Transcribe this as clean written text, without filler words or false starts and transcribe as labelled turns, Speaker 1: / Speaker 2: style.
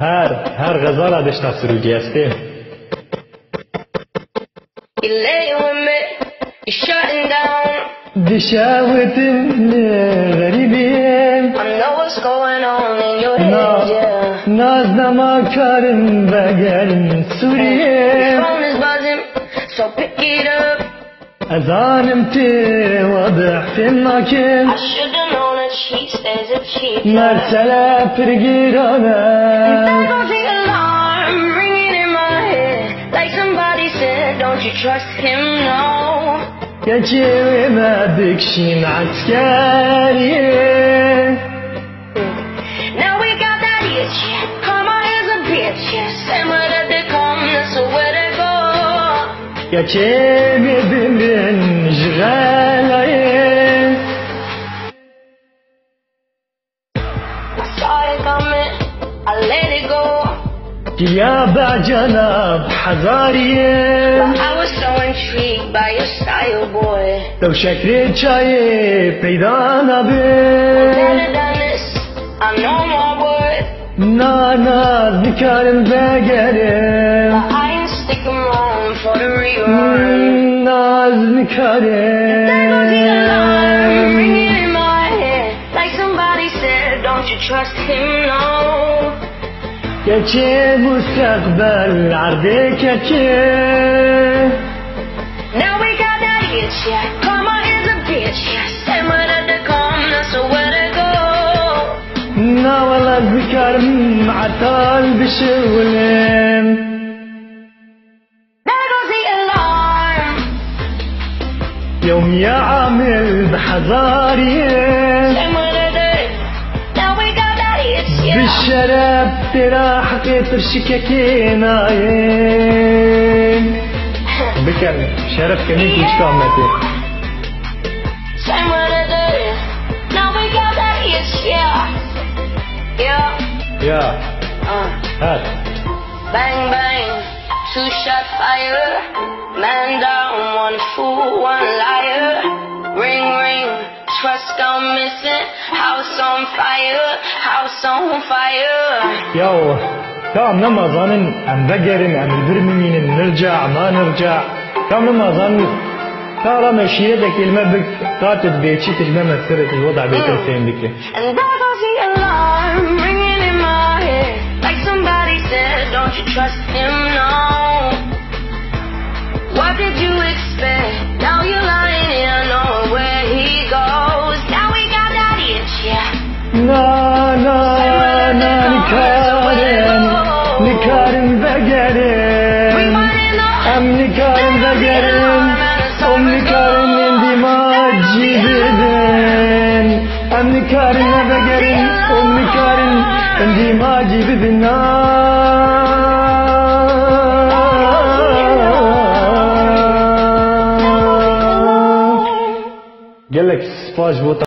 Speaker 1: هر غزالة دشتا سروجي استين.
Speaker 2: You lay with me, you're shutting down.
Speaker 1: دشاوة غريبين.
Speaker 2: I know what's going on in your head, yeah.
Speaker 1: نازنا ما كارن بقرن سوريين.
Speaker 2: Your phone is buzzing, so pick it up.
Speaker 1: أزانمتي واضح في الناكل.
Speaker 2: I should've known that she stays a cheat.
Speaker 1: مرسلة فرقيرانا.
Speaker 2: There goes the alarm ringing in my head, like somebody said, don't you trust him, no.
Speaker 1: يا جيوي ما بكشين عسكرية.
Speaker 2: Now we got that itch, karma is a bitch, same way that they come, that's the way they go.
Speaker 1: يا جيوي بمن جغالية.
Speaker 2: I saw it coming, I let it go.
Speaker 1: يا بعجنب حزارية.
Speaker 2: I was so intrigued by your style, boy.
Speaker 1: لو شكري شاي بيدانا بي.
Speaker 2: Better than this, I know more, boy.
Speaker 1: نانا ذكرن بقرن.
Speaker 2: But I ain't sticking around for the rerun.
Speaker 1: ناز
Speaker 2: There goes the alarm
Speaker 1: نكرن.
Speaker 2: ringing in my head, like somebody said, don't you trust him, no.
Speaker 1: يا جي مستقبل عرضك يا جي.
Speaker 2: Now we got that itch, yeah. Karma is a bitch, yeah. Same way that they come, that's the way they go.
Speaker 1: نا والله ذكر معطل بشغلين.
Speaker 2: There goes the alarm.
Speaker 1: يوم يا عامل بحذارية.
Speaker 2: Same way that they. Now we got that itch, yeah.
Speaker 1: بالشرب ترى حقيت الشكاكيناين. بكر شرف كمين كيش كامتي.
Speaker 2: Same way that they. Now we got that itch, yeah. Yeah.
Speaker 1: يا هات.
Speaker 2: Bang bang, two shot fire. Man down, one fool, one liar. Ring ring, trust gone missing. House on fire, house on fire.
Speaker 1: ياو كم لما ظنن أم بقرن أم البرمين نرجع ما نرجع. كم لما ظنن ترى مشيتك كلمة بك قاتل بيتشي كلمة مسرت الوضع بيترسين بك.
Speaker 2: And there goes the alarm ringing in my head, like somebody said, don't you trust him, no. What did you expect? Now you're lying here, knowing where he goes. Now we got that itch, yeah.
Speaker 1: نا نا نا نكارن نكارن بقرن. أم نكارن بقرن. أم نكارن عندي ما جيبدن. أم نكارن بقرن. أم نكارن عندي ما جيبدن. قال لك سباج بوتا.